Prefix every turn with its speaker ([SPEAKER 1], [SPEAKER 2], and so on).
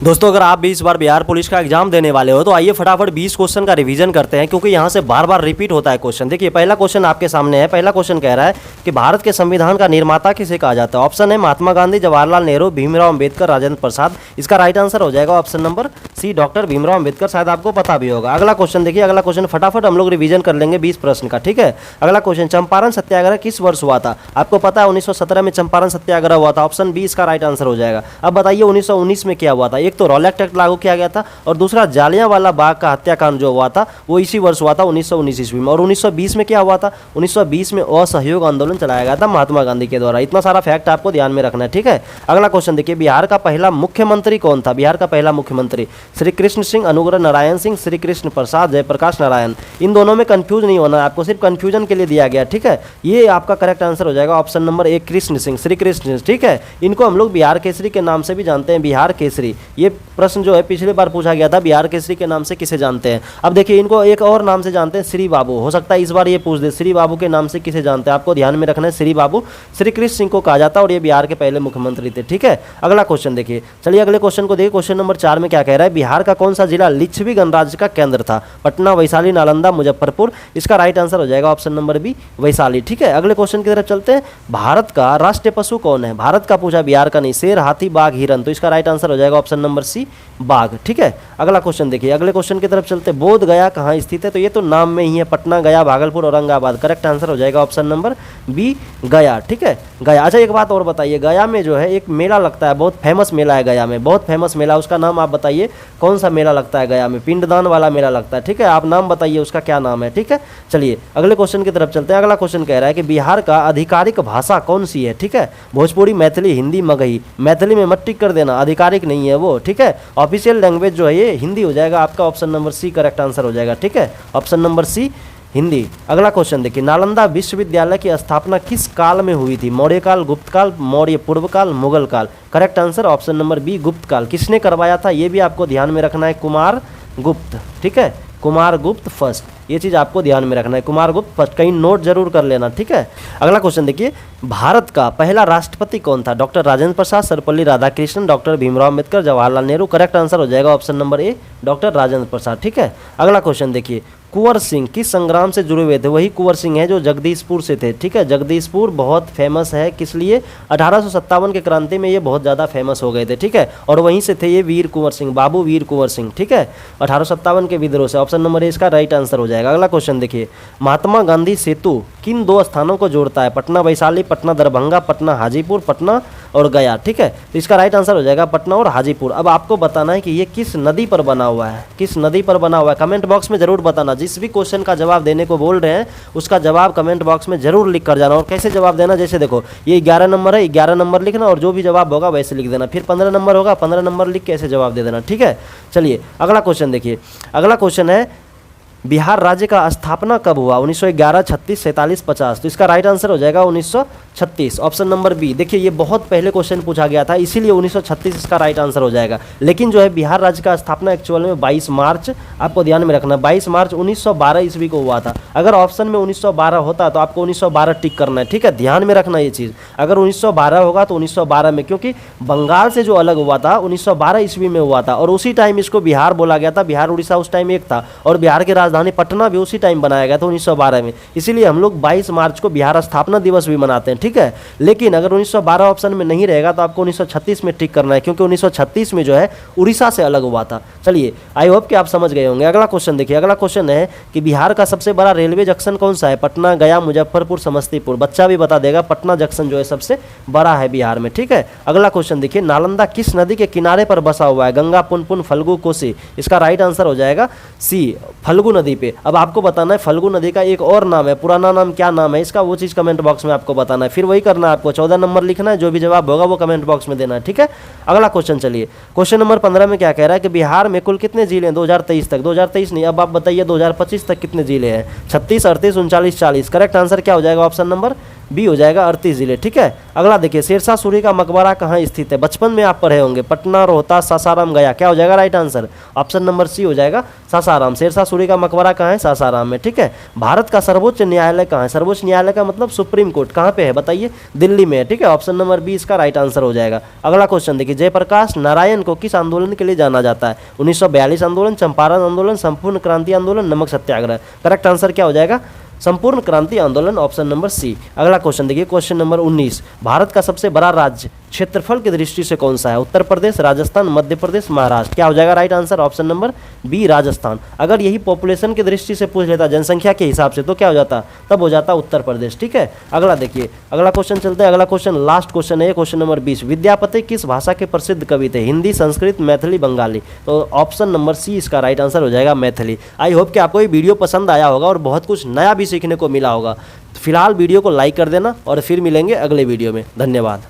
[SPEAKER 1] दोस्तों अगर आप भी इस बार बिहार पुलिस का एग्जाम देने वाले हो तो आइए फटाफट 20 क्वेश्चन का रिवीजन करते हैं, क्योंकि यहाँ से बार बार रिपीट होता है क्वेश्चन। देखिए पहला क्वेश्चन आपके सामने है। पहला क्वेश्चन कह रहा है कि भारत के संविधान का निर्माता किसे कहा जाता है। ऑप्शन है महात्मा गांधी, जवाहरलाल नेहरू, भीमराव अम्बेडकर, राजेंद्र प्रसाद। इसका राइट आंसर हो जाएगा option number C, doctor Bhimrao Ambedkar. शायद आपको पता भी होगा। अगला क्वेश्चन देखिए, अगला क्वेश्चन फटाफट हम लोग रिवीजन कर लेंगे 20 प्रश्न का, ठीक है। अगला क्वेश्चन, चंपारण सत्याग्रह किस वर्ष हुआ था। आपको पता है 1917 में चंपारण सत्याग्रह हुआ था। ऑप्शन बी इसका राइट आंसर हो जाएगा। अब बताइए 1919 में क्या हुआ था। एक तो रॉलेट एक्ट लागू किया गया था और दूसरा जालियांवाला बाग का हत्याकांड जो हुआ था वो इसी वर्ष हुआ था 1919 ईस्वी में। और 1920 में क्या हुआ था, 1920 में असहयोग आंदोलन चलाया गया था महात्मा गांधी के द्वारा। इतना सारा फैक्ट आपको ध्यान में रखना है, ठीक है। अगला क्वेश्चन देखिए, बिहार का पहला मुख्यमंत्री कौन था। बिहार का पहला मुख्यमंत्री श्री कृष्ण सिंह, अनुग्रह नारायण सिंह, श्री कृष्ण प्रसाद, जयप्रकाश नारायण। इन दोनों में कंफ्यूज नहीं होना, आपको सिर्फ कंफ्यूजन के लिए दिया गया, ठीक है। ये आपका करेक्ट आंसर हो जाएगा ऑप्शन नंबर ए, कृष्ण सिंह, श्री कृष्ण, ठीक है। इनको हम लोग बिहार केसरी के नाम से भी जानते हैं, बिहार केसरी। ये प्रश्न जो है पिछली बार पूछा गया था, बिहार केसरी के नाम से किसे जानते हैं। अब देखिए इनको एक और नाम से जानते हैं, श्री बाबू। हो सकता है इस बार ये पूछ दे, श्री बाबू के नाम से किसे जानते हैं। आपको ध्यान में रखना है, श्री बाबू श्री कृष्ण सिंह को कहा जाता है और ये बिहार के पहले मुख्यमंत्री थे, ठीक है। अगला क्वेश्चन देखिए, चलिए अगले क्वेश्चन को देखिए। क्वेश्चन नंबर 4 में क्या कह रहा है, बिहार का कौन सा जिला लिच्छवी गणराज्य का केंद्र था। पटना, वैशाली, नालंदा, मुजफ्फरपुर। इसका राइट आंसर हो जाएगा ऑप्शन नंबर बी, वैशाली, ठीक है। अगले क्वेश्चन की तरफ चलते हैं। भारत का राष्ट्रीय पशु कौन है। भारत का पूछा, बिहार का नहीं। शेर, हाथी, बाघ, हिरन। तो इसका राइट आंसर हो जाएगा ऑप्शन नंबर सी, बाघ, ठीक है। अगला क्वेश्चन देखिए, अगले क्वेश्चन की तरफ चलते हैं। बोध गया कहाँ स्थित है। तो ये तो नाम में ही है, पटना, गया, भागलपुर, औरंगाबाद। करेक्ट आंसर हो जाएगा ऑप्शन नंबर बी, गया, ठीक है, गया। अच्छा एक बात और बताइए, गया में जो है एक मेला लगता है, बहुत फेमस मेला है गया में, बहुत फेमस मेला। उसका नाम आप बताइए, कौन सा मेला लगता है गया में। पिंडदान वाला मेला लगता है, ठीक है। आप नाम बताइए उसका, क्या नाम है, ठीक है। चलिए अगले क्वेश्चन की तरफ चलते हैं। अगला क्वेश्चन कह रहा है कि बिहार का आधिकारिक भाषा कौन सी है, ठीक है। भोजपुरी, मैथिली, हिंदी, मगही। मैथिली में मत टिक कर देना, आधिकारिक नहीं है वो, ठीक है। ऑफिशियल लैंग्वेज जो है ये हिंदी हो जाएगा। आपका option number C correct answer हो जाएगा, ठीक है। Option number C, Hindi. अगला क्वेश्चन देखिए, नालंदा विश्वविद्यालय की स्थापना किस काल में हुई थी। मौर्य काल, गुप्त काल, मौर्य पूर्व काल, मुगल काल। Correct answer option number B, Gupta काल। किसने करवाया था ये भी आपको ध्यान में रखना है, कुमार गुप्त, ठीक है। कुमार गुप्त फर्स्ट, ये चीज़ आपको ध्यान में रखना है, कुमार गुप्त फर्स्ट। कहीं नोट जरूर कर लेना, ठीक है। अगला क्वेश्चन देखिए, भारत का पहला राष्ट्रपति कौन था। Doctor Rajendra Prasad, Sarvepalli Radhakrishnan, doctor Bhimrao Ambedkar, Jawaharlal Nehru. Correct answer हो जाएगा option number A, doctor Rajendra Prasad, ठीक है। अगला क्वेश्चन देखिए, कुंवर सिंह किस संग्राम से जुड़े हुए थे। वही कुंवर सिंह है जो जगदीशपुर से थे, ठीक है। जगदीशपुर बहुत फेमस है, किस लिए, 1857 के क्रांति में ये बहुत ज़्यादा फेमस हो गए थे, ठीक है। और वहीं से थे ये वीर कुंवर सिंह, बाबू वीर कुंवर सिंह, ठीक है। 1857 के विद्रोह से। ऑप्शन नंबर ए इसका राइट आंसर हो जाएगा। अगला क्वेश्चन देखिए, महात्मा गांधी सेतु किन दो स्थानों को जोड़ता है। पटना वैशाली, पटना दरभंगा, पटना हाजीपुर, पटना और गया, ठीक है। तो इसका राइट आंसर हो जाएगा पटना और हाजीपुर। अब आपको बताना है कि ये किस नदी पर बना हुआ है, किस नदी पर बना हुआ है। कमेंट बॉक्स में जरूर बताना। जिस भी क्वेश्चन का जवाब देने को बोल रहे हैं उसका जवाब कमेंट बॉक्स में जरूर लिख कर जाना। और कैसे जवाब देना, जैसे देखो ये 11 नंबर है, 11 नंबर लिखना और जो भी जवाब होगा वैसे लिख देना। फिर 15 नंबर होगा, 15 नंबर लिख के ऐसे जवाब दे देना, ठीक है। चलिए अगला क्वेश्चन देखिए, अगला क्वेश्चन है बिहार राज्य का स्थापना कब हुआ। 1911, 36, 47, 50। तो इसका राइट आंसर हो जाएगा 1936, ऑप्शन नंबर बी। देखिए ये बहुत पहले क्वेश्चन पूछा गया था, इसीलिए 1936 इसका राइट आंसर हो जाएगा। लेकिन जो है बिहार राज्य का स्थापना एक्चुअल में 22 मार्च, आपको ध्यान में रखना, 22 मार्च 1912 ईस्वी को हुआ था। अगर ऑप्शन में 1912 होता तो आपको 1912 टिक करना है, ठीक है। ध्यान में रखना ये चीज़, अगर 1912 होगा तो 1912 में, क्योंकि बंगाल से जो अलग हुआ था 1912 ईस्वी में हुआ था और उसी टाइम इसको बिहार बोला गया था। बिहार उड़ीसा उस टाइम एक था और बिहार के राजधानी पटना भी उसी टाइम बनाया गया था 1912 में। इसीलिए हम लोग 22 मार्च को बिहार स्थापना दिवस भी मनाते हैं, ठीक है। लेकिन अगर 1912 ऑप्शन में नहीं रहेगा तो आपको 1936 में टिक करना है, क्योंकि 1936 में जो है उड़ीसा से अलग हुआ था। चलिए आई होप कि आप समझ गए होंगे। अगला क्वेश्चन देखिए, अगला क्वेश्चन है कि बिहार का सबसे बड़ा रेलवे जंक्शन कौन सा है। पटना, गया, मुजफ्फरपुर, समस्तीपुर। बच्चा भी बता देगा, पटना जंक्शन जो है सबसे बड़ा है बिहार में, ठीक है। अगला क्वेश्चन देखिए, नालंदा किस नदी के किनारे पर बसा हुआ है। गंगा, पुनपुन, फल्गु, कोसी। इसका राइट आंसर हो जाएगा सी, फल्गु नदी पे। अब आपको बताना है फल्गु नदी का एक और नाम है, पुराना नाम क्या नाम है इसका, वो चीज़ कमेंट बॉक्स में आपको बताना है। फिर वही करना है आपको, 14 नंबर लिखना है, जो भी जवाब होगा वो कमेंट बॉक्स में देना है, ठीक है। अगला क्वेश्चन चलिए, क्वेश्चन नंबर 15 में क्या कह रहा है कि बिहार में कुल कितने जिले हैं 2023 तक। 2023 नहीं, अब आप बताइए 2025 तक कितने जिले हैं। 36, 38, 39, 40। करेक्ट आंसर क्या हो जाएगा ऑप्शन नंबर बी हो जाएगा 38 जिले। ठीक है, अगला देखिए, शेरशाह सूरी का मकबरा कहाँ स्थित है? बचपन में आप पढ़े होंगे, पटना, रोहतास, सासाराम, गया। क्या हो जाएगा right answer? Option number C हो जाएगा सासाराम। शेरशाह सूरी का मकबरा कहाँ है? सासाराम में। ठीक है, भारत का सर्वोच्च न्यायालय कहाँ है? सर्वोच्च न्यायालय का मतलब सुप्रीम कोर्ट कहाँ पे है बताइए? दिल्ली में है। ठीक है, ऑप्शन नंबर बी इसका राइट आंसर हो जाएगा। अगला क्वेश्चन देखिए, जयप्रकाश नारायण को किस आंदोलन के लिए जाना जाता है? 1942 आंदोलन, चंपारण आंदोलन, संपूर्ण क्रांति आंदोलन, नमक सत्याग्रह। करेक्ट आंसर क्या हो जाएगा? संपूर्ण क्रांति आंदोलन, ऑप्शन नंबर सी। अगला क्वेश्चन देखिए, क्वेश्चन नंबर 19, भारत का सबसे बड़ा राज्य क्षेत्रफल की दृष्टि से कौन सा है? उत्तर प्रदेश, राजस्थान, मध्य प्रदेश, महाराष्ट्र। क्या हो जाएगा right answer? Option number B Rajasthan. अगर यही पॉपुलेशन की दृष्टि से पूछ लेता, जनसंख्या के हिसाब से, तो क्या हो जाता? तब हो जाता उत्तर प्रदेश। ठीक है, अगला देखिए, अगला क्वेश्चन चलते हैं। अगला क्वेश्चन लास्ट क्वेश्चन है, क्वेश्चन नंबर 20, विद्यापति किस भाषा के प्रसिद्ध कवि थे? हिंदी, संस्कृत, मैथिली, बंगाली। तो ऑप्शन नंबर सी इसका राइट आंसर हो जाएगा मैथिली। आई होप कि आपको ये वीडियो पसंद आया होगा और बहुत कुछ नया भी सीखने को मिला होगा। फिलहाल वीडियो को लाइक कर देना और फिर मिलेंगे अगले वीडियो में। धन्यवाद।